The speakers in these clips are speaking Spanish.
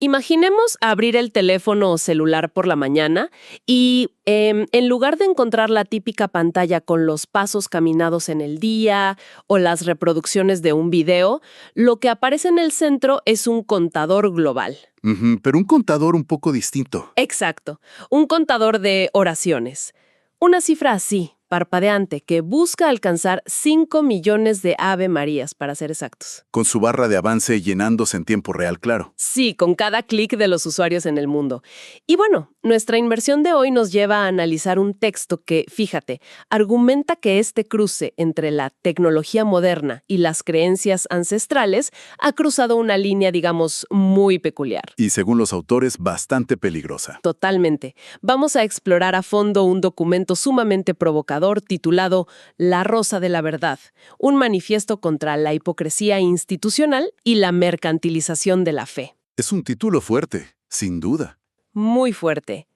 Imaginemos abrir el teléfono o celular por la mañana y en lugar de encontrar la típica pantalla con los pasos caminados en el día o las reproducciones de un video, lo que aparece en el centro es un contador global. Ujú, pero un contador un poco distinto. Exacto, un contador de oraciones. Una cifra así, parpadeante, que busca alcanzar 5 millones de Ave Marías, para ser exactos. Con su barra de avance llenándose en tiempo real, claro. Sí, con cada clic de los usuarios en el mundo. Y bueno, nuestra inmersión de hoy nos lleva a analizar un texto que, fíjate, argumenta que este cruce entre la tecnología moderna y las creencias ancestrales ha cruzado una línea, digamos, muy peculiar. Y según los autores, bastante peligrosa. Totalmente. Vamos a explorar a fondo un documento sumamente provocador titulado La Rosa de la Verdad, un manifiesto contra la hipocresía institucional y la mercantilización de la fe. Es un título fuerte, sin duda. Muy fuerte.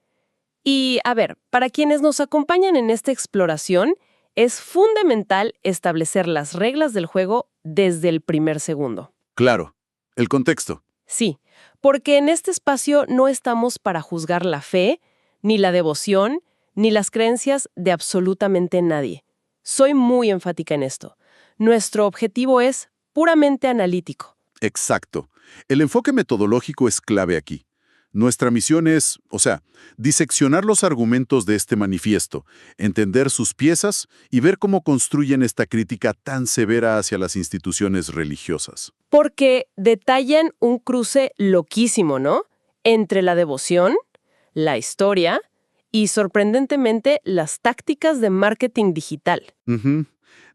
Y, a ver, para quienes nos acompañan en esta exploración, es fundamental establecer las reglas del juego desde el primer segundo. Claro. El contexto. Sí, porque en este espacio no estamos para juzgar la fe, ni la devoción, ni las creencias de absolutamente nadie. Soy muy enfática en esto. Nuestro objetivo es puramente analítico. Exacto. El enfoque metodológico es clave aquí. Nuestra misión es, diseccionar los argumentos de este manifiesto, entender sus piezas y ver cómo construyen esta crítica tan severa hacia las instituciones religiosas. Porque detallan un cruce loquísimo, ¿no? Entre la devoción, la historia y, sorprendentemente, las tácticas de marketing digital. Ujú.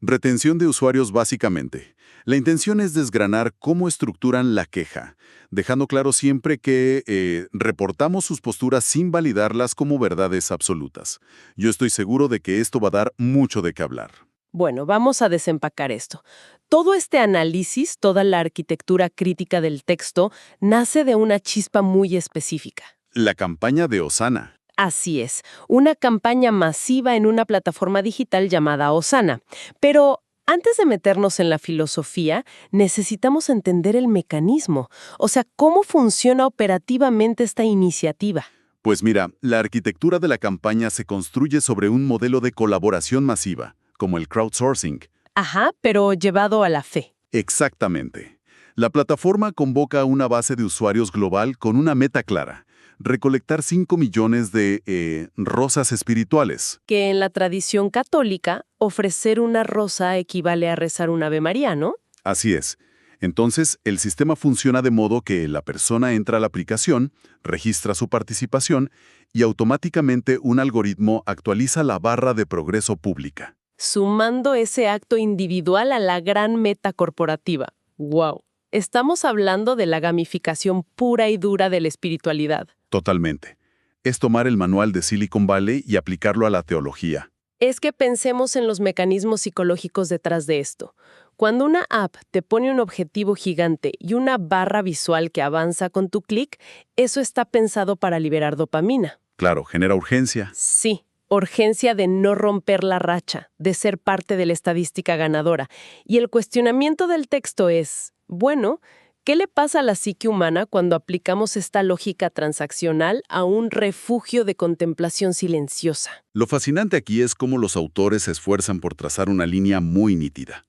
Retención de usuarios básicamente. La intención es desgranar cómo estructuran la queja, dejando claro siempre que reportamos sus posturas sin validarlas como verdades absolutas. Yo estoy seguro de que esto va a dar mucho de qué hablar. Bueno, vamos a desempacar esto. Todo este análisis, toda la arquitectura crítica del texto, nace de una chispa muy específica. La campaña de Osana. Así es, una campaña masiva en una plataforma digital llamada Osana. Pero antes de meternos en la filosofía, necesitamos entender el mecanismo, o sea, cómo funciona operativamente esta iniciativa. Pues mira, la arquitectura de la campaña se construye sobre un modelo de colaboración masiva, como el crowdsourcing. Ajá, pero llevado a la fe. Exactamente. La plataforma convoca a una base de usuarios global con una meta clara: recolectar 5 millones de rosas espirituales. Que en la tradición católica, ofrecer una rosa equivale a rezar un Ave María, ¿no? Así es. Entonces, el sistema funciona de modo que la persona entra a la aplicación, registra su participación y automáticamente un algoritmo actualiza la barra de progreso pública. Sumando ese acto individual a la gran meta corporativa. ¡Wow! Estamos hablando de la gamificación pura y dura de la espiritualidad. Totalmente. Es tomar el manual de Silicon Valley y aplicarlo a la teología. Es que pensemos en los mecanismos psicológicos detrás de esto. Cuando una app te pone un objetivo gigante y una barra visual que avanza con tu clic, eso está pensado para liberar dopamina. Claro, genera urgencia. Sí, urgencia de no romper la racha, de ser parte de la estadística ganadora. Y el cuestionamiento del texto es, bueno, ¿qué le pasa a la psique humana cuando aplicamos esta lógica transaccional a un refugio de contemplación silenciosa? Lo fascinante aquí es cómo los autores se esfuerzan por trazar una línea muy nítida.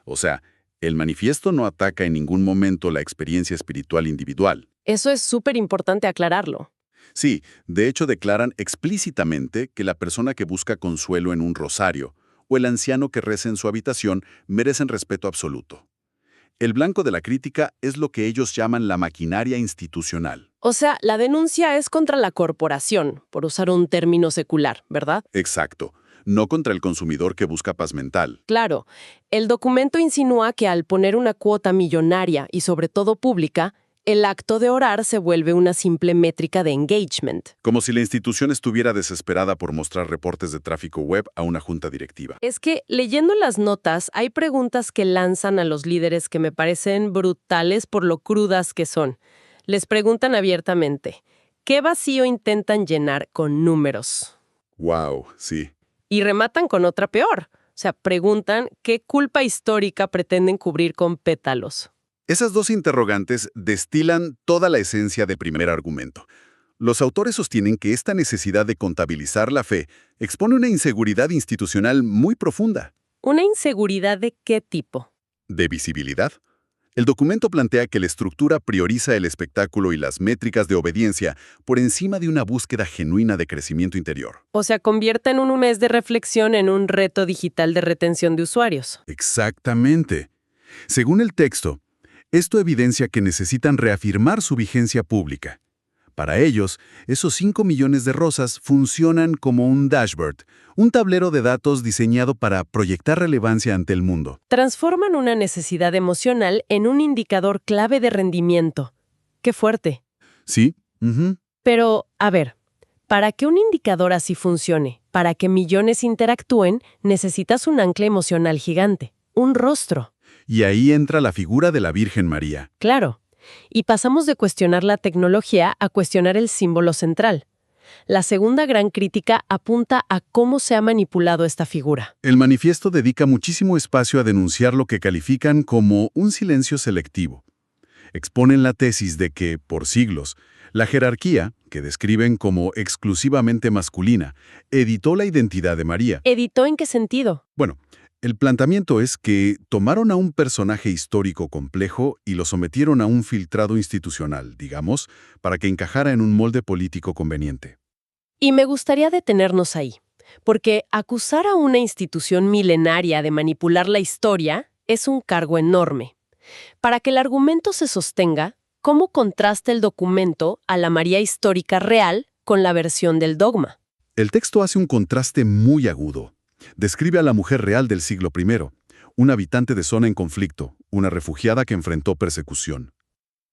O sea, el manifiesto no ataca en ningún momento la experiencia espiritual individual. Eso es súper importante aclararlo. Sí, de hecho declaran explícitamente que la persona que busca consuelo en un rosario o el anciano que reza en su habitación merecen respeto absoluto. El blanco de la crítica es lo que ellos llaman la maquinaria institucional. O sea, la denuncia es contra la corporación, por usar un término secular, ¿verdad? Exacto, no contra el consumidor que busca paz mental. Claro, el documento insinúa que al poner una cuota millonaria y sobre todo pública, el acto de orar se vuelve una simple métrica de engagement. Como si la institución estuviera desesperada por mostrar reportes de tráfico web a una junta directiva. Es que, leyendo las notas, hay preguntas que lanzan a los líderes que me parecen brutales por lo crudas que son. Les preguntan abiertamente, ¿qué vacío intentan llenar con números? Wow, sí. Y rematan con otra peor. O sea, preguntan qué culpa histórica pretenden cubrir con pétalos. Esas dos interrogantes destilan toda la esencia del primer argumento. Los autores sostienen que esta necesidad de contabilizar la fe expone una inseguridad institucional muy profunda. ¿Una inseguridad de qué tipo? ¿De visibilidad? El documento plantea que la estructura prioriza el espectáculo y las métricas de obediencia por encima de una búsqueda genuina de crecimiento interior. O sea, convierte en un mes de reflexión en un reto digital de retención de usuarios. Exactamente. Según el texto, esto evidencia que necesitan reafirmar su vigencia pública. Para ellos, esos 5 millones de rosas funcionan como un dashboard, un tablero de datos diseñado para proyectar relevancia ante el mundo. Transforman una necesidad emocional en un indicador clave de rendimiento. ¡Qué fuerte! Sí. Ujú. Pero, a ver, para que un indicador así funcione, para que millones interactúen, necesitas un ancla emocional gigante, un rostro. Y ahí entra la figura de la Virgen María. Claro. Y pasamos de cuestionar la tecnología a cuestionar el símbolo central. La segunda gran crítica apunta a cómo se ha manipulado esta figura. El manifiesto dedica muchísimo espacio a denunciar lo que califican como un silencio selectivo. Exponen la tesis de que, por siglos, la jerarquía, que describen como exclusivamente masculina, editó la identidad de María. ¿Editó en qué sentido? Bueno, el planteamiento es que tomaron a un personaje histórico complejo y lo sometieron a un filtrado institucional, digamos, para que encajara en un molde político conveniente. Y me gustaría detenernos ahí, porque acusar a una institución milenaria de manipular la historia es un cargo enorme. Para que el argumento se sostenga, ¿cómo contrasta el documento a la María histórica real con la versión del dogma? El texto hace un contraste muy agudo. Describe a la mujer real del siglo I, una habitante de zona en conflicto, una refugiada que enfrentó persecución.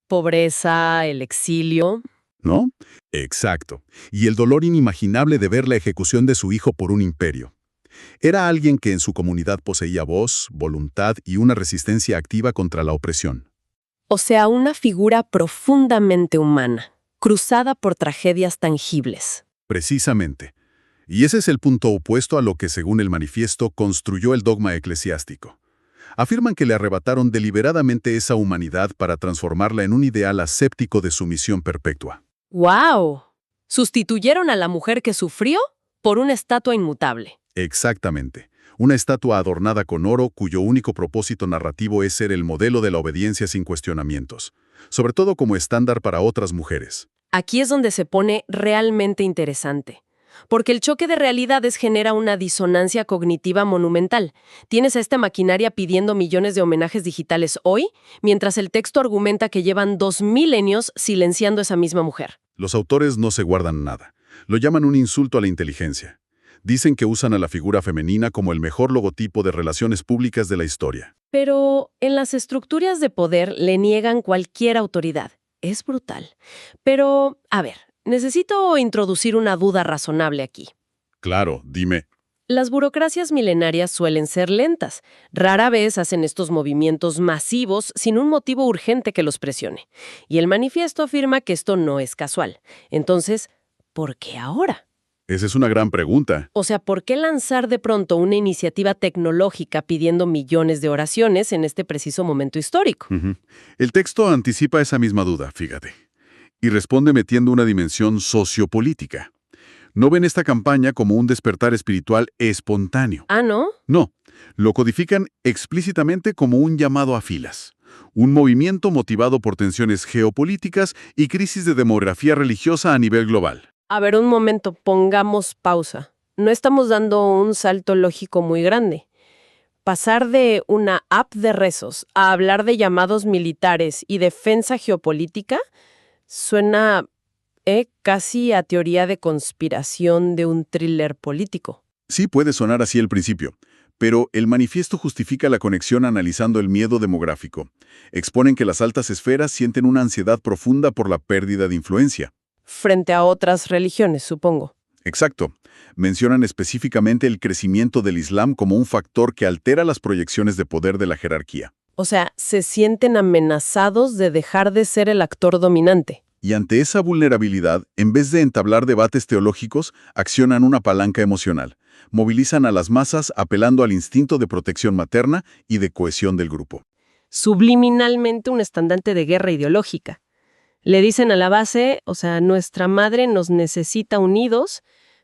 Pobreza, el exilio. ¿No? Exacto. Y el dolor inimaginable de ver la ejecución de su hijo por un imperio. Era alguien que en su comunidad poseía voz, voluntad y una resistencia activa contra la opresión. O sea, una figura profundamente humana, cruzada por tragedias tangibles. Precisamente. Y ese es el punto opuesto a lo que, según el manifiesto, construyó el dogma eclesiástico. Afirman que le arrebataron deliberadamente esa humanidad para transformarla en un ideal aséptico de sumisión perpetua. ¡Guau! Sustituyeron a la mujer que sufrió por una estatua inmutable. Exactamente. Una estatua adornada con oro cuyo único propósito narrativo es ser el modelo de la obediencia sin cuestionamientos, sobre todo como estándar para otras mujeres. Aquí es donde se pone realmente interesante. Porque el choque de realidades genera una disonancia cognitiva monumental. Tienes a esta maquinaria pidiendo millones de homenajes digitales hoy, mientras el texto argumenta que llevan 2 milenios silenciando a esa misma mujer. Los autores no se guardan nada. Lo llaman un insulto a la inteligencia. Dicen que usan a la figura femenina como el mejor logotipo de relaciones públicas de la historia. Pero en las estructuras de poder le niegan cualquier autoridad. Es brutal. Pero, a ver, necesito introducir una duda razonable aquí. Claro, dime. Las burocracias milenarias suelen ser lentas. Rara vez hacen estos movimientos masivos sin un motivo urgente que los presione. Y el manifiesto afirma que esto no es casual. Entonces, ¿por qué ahora? Esa es una gran pregunta. O sea, ¿por qué lanzar de pronto una iniciativa tecnológica pidiendo millones de oraciones en este preciso momento histórico? El texto anticipa esa misma duda, fíjate, y responde metiendo una dimensión sociopolítica. No ven esta campaña como un despertar espiritual espontáneo. ¿Ah, no? No, lo codifican explícitamente como un llamado a filas. Un movimiento motivado por tensiones geopolíticas y crisis de demografía religiosa a nivel global. A ver, un momento, pongamos pausa. No estamos dando un salto lógico muy grande. Pasar de una app de rezos a hablar de llamados militares y defensa geopolítica suena casi a teoría de conspiración de un thriller político. Sí puede sonar así al principio, pero el manifiesto justifica la conexión analizando el miedo demográfico. Exponen que las altas esferas sienten una ansiedad profunda por la pérdida de influencia. Frente a otras religiones, supongo. Exacto. Mencionan específicamente el crecimiento del Islam como un factor que altera las proyecciones de poder de la jerarquía. O sea, se sienten amenazados de dejar de ser el actor dominante. Y ante esa vulnerabilidad, en vez de entablar debates teológicos, accionan una palanca emocional. Movilizan a las masas apelando al instinto de protección materna y de cohesión del grupo. subliminalmente un estandarte de guerra ideológica. Le dicen a la base, o sea, nuestra madre nos necesita unidos,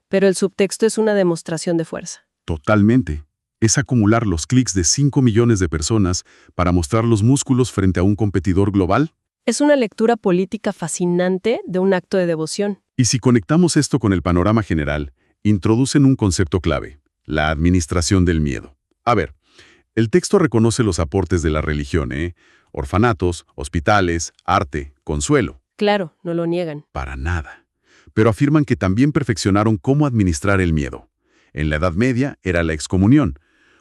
pero el subtexto es una demostración de fuerza. Totalmente. Es acumular los clics de 5 millones de personas para mostrar los músculos frente a un competidor global. Es una lectura política fascinante de un acto de devoción. Y si conectamos esto con el panorama general, introducen un concepto clave, la administración del miedo. A ver, el texto reconoce los aportes de la religión, orfanatos, hospitales, arte, consuelo. Claro, no lo niegan. Para nada. Pero afirman que también perfeccionaron cómo administrar el miedo. En la Edad Media era la excomunión.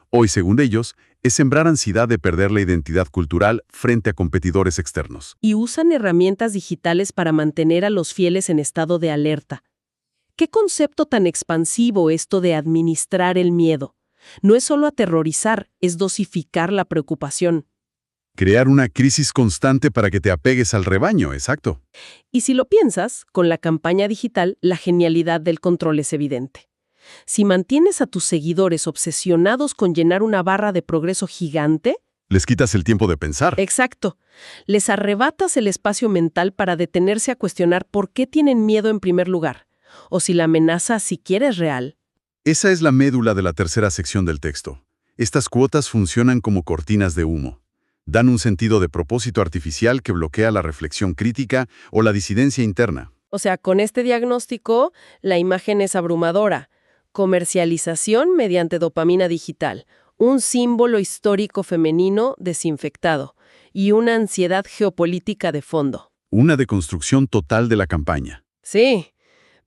Hoy, según ellos, es sembrar ansiedad de perder la identidad cultural frente a competidores externos. Y usan herramientas digitales para mantener a los fieles en estado de alerta. ¿Qué concepto tan expansivo esto de administrar el miedo? No es solo aterrorizar, es dosificar la preocupación. Crear una crisis constante para que te apegues al rebaño, exacto. Y si lo piensas, con la campaña digital, la genialidad del control es evidente. Si mantienes a tus seguidores obsesionados con llenar una barra de progreso gigante, Les quitas el tiempo de pensar. exacto, les arrebatas el espacio mental para detenerse a cuestionar por qué tienen miedo en primer lugar, o si la amenaza siquiera es real. Esa es la médula de la tercera sección del texto. Estas cuotas funcionan como cortinas de humo. Dan un sentido de propósito artificial que bloquea la reflexión crítica o la disidencia interna. O sea, con este diagnóstico, la imagen es abrumadora. Comercialización mediante dopamina digital, un símbolo histórico femenino desinfectado y una ansiedad geopolítica de fondo. Una deconstrucción total de la campaña. Sí,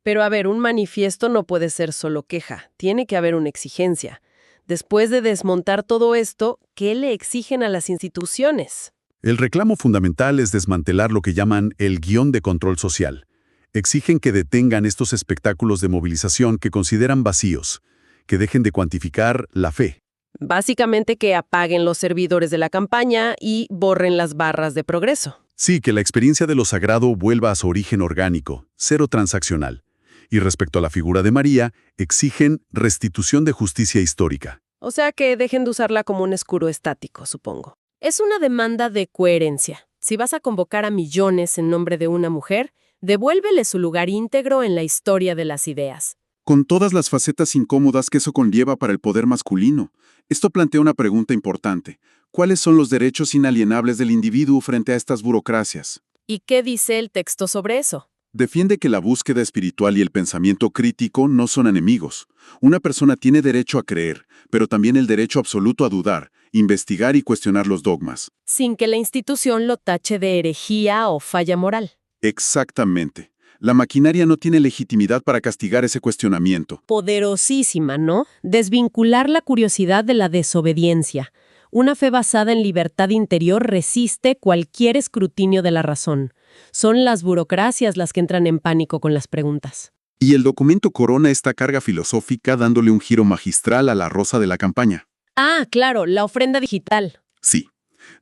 pero a ver, un manifiesto no puede ser solo queja, tiene que haber una exigencia. Después de desmontar todo esto, ¿qué le exigen a las instituciones? El reclamo fundamental es desmantelar lo que llaman el guión de control social. Exigen que detengan estos espectáculos de movilización que consideran vacíos, que dejen de cuantificar la fe. Básicamente que apaguen los servidores de la campaña y borren las barras de progreso. Sí, que la experiencia de lo sagrado vuelva a su origen orgánico, cero transaccional. Y respecto a la figura de María, exigen restitución de justicia histórica. O sea que dejen de usarla como un escudo estático, supongo. Es una demanda de coherencia. Si vas a convocar a millones en nombre de una mujer, devuélvele su lugar íntegro en la historia de las ideas. Con todas las facetas incómodas que eso conlleva para el poder masculino, esto plantea una pregunta importante. ¿Cuáles son los derechos inalienables del individuo frente a estas burocracias? ¿Y qué dice el texto sobre eso? Defiende que la búsqueda espiritual y el pensamiento crítico no son enemigos. Una persona tiene derecho a creer, pero también el derecho absoluto a dudar, investigar y cuestionar los dogmas. Sin que la institución lo tache de herejía o falla moral. Exactamente. La maquinaria no tiene legitimidad para castigar ese cuestionamiento. Poderosísima, ¿no? Desvincular la curiosidad de la desobediencia. Una fe basada en libertad interior resiste cualquier escrutinio de la razón. Son las burocracias las que entran en pánico con las preguntas. Y el documento corona esta carga filosófica dándole un giro magistral a la rosa de la campaña. Ah, claro, la ofrenda digital. Sí.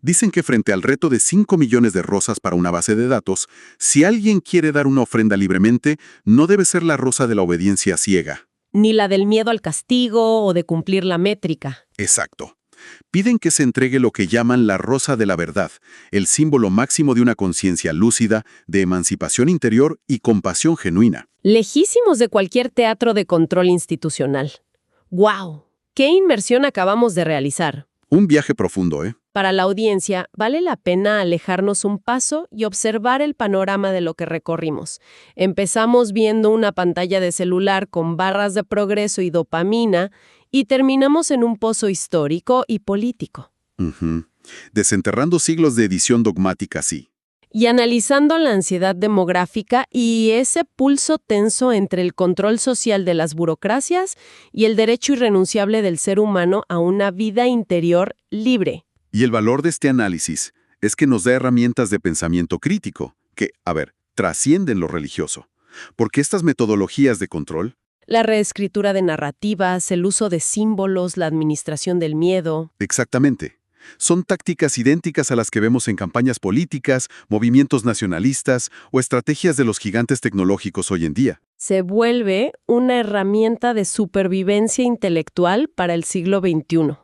Dicen que frente al reto de 5 millones de rosas para una base de datos, si alguien quiere dar una ofrenda libremente, no debe ser la rosa de la obediencia ciega. Ni la del miedo al castigo o de cumplir la métrica. Exacto. Piden que se entregue lo que llaman la rosa de la verdad, el símbolo máximo de una conciencia lúcida, de emancipación interior y compasión genuina. Lejísimos de cualquier teatro de control institucional. ¡Guau! ¡Qué inmersión acabamos de realizar! Un viaje profundo, ¿eh? Para la audiencia, vale la pena alejarnos un paso y observar el panorama de lo que recorrimos. Empezamos viendo una pantalla de celular con barras de progreso y dopamina y terminamos en un pozo histórico y político. Desenterrando siglos de edición dogmática, sí. Y analizando la ansiedad demográfica y ese pulso tenso entre el control social de las burocracias y el derecho irrenunciable del ser humano a una vida interior libre. Y el valor de este análisis es que nos da herramientas de pensamiento crítico que, trascienden lo religioso. Porque estas metodologías de control, La reescritura de narrativas, el uso de símbolos, la administración del miedo. exactamente, son tácticas idénticas a las que vemos en campañas políticas, movimientos nacionalistas o estrategias de los gigantes tecnológicos hoy en día. Se vuelve una herramienta de supervivencia intelectual para el siglo XXI.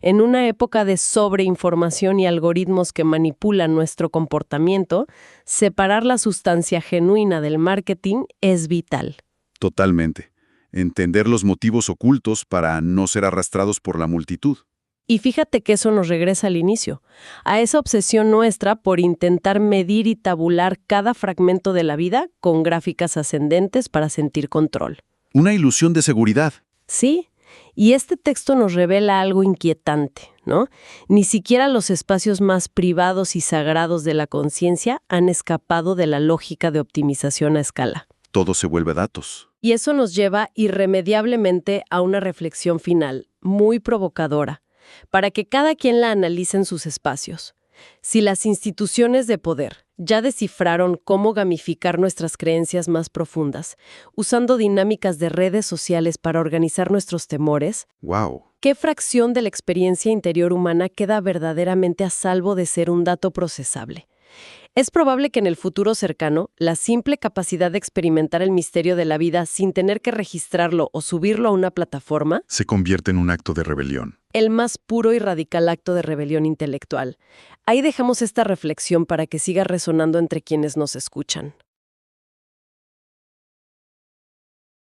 En una época de sobreinformación y algoritmos que manipulan nuestro comportamiento, separar la sustancia genuina del marketing es vital. Totalmente. Entender los motivos ocultos para no ser arrastrados por la multitud. Y fíjate que eso nos regresa al inicio, a esa obsesión nuestra por intentar medir y tabular cada fragmento de la vida con gráficas ascendentes para sentir control. Una ilusión de seguridad. Sí, y este texto nos revela algo inquietante, ¿no? Ni siquiera los espacios más privados y sagrados de la conciencia han escapado de la lógica de optimización a escala. Todo se vuelve datos. Y eso nos lleva irremediablemente a una reflexión final, muy provocadora, para que cada quien la analice en sus espacios. Si las instituciones de poder ya descifraron cómo gamificar nuestras creencias más profundas, usando dinámicas de redes sociales para organizar nuestros temores, ¡Wow! ¿qué fracción de la experiencia interior humana queda verdaderamente a salvo de ser un dato procesable? Es probable que en el futuro cercano, la simple capacidad de experimentar el misterio de la vida sin tener que registrarlo o subirlo a una plataforma, Se convierte en un acto de rebelión. el más puro y radical acto de rebelión intelectual. Ahí dejamos esta reflexión para que siga resonando entre quienes nos escuchan.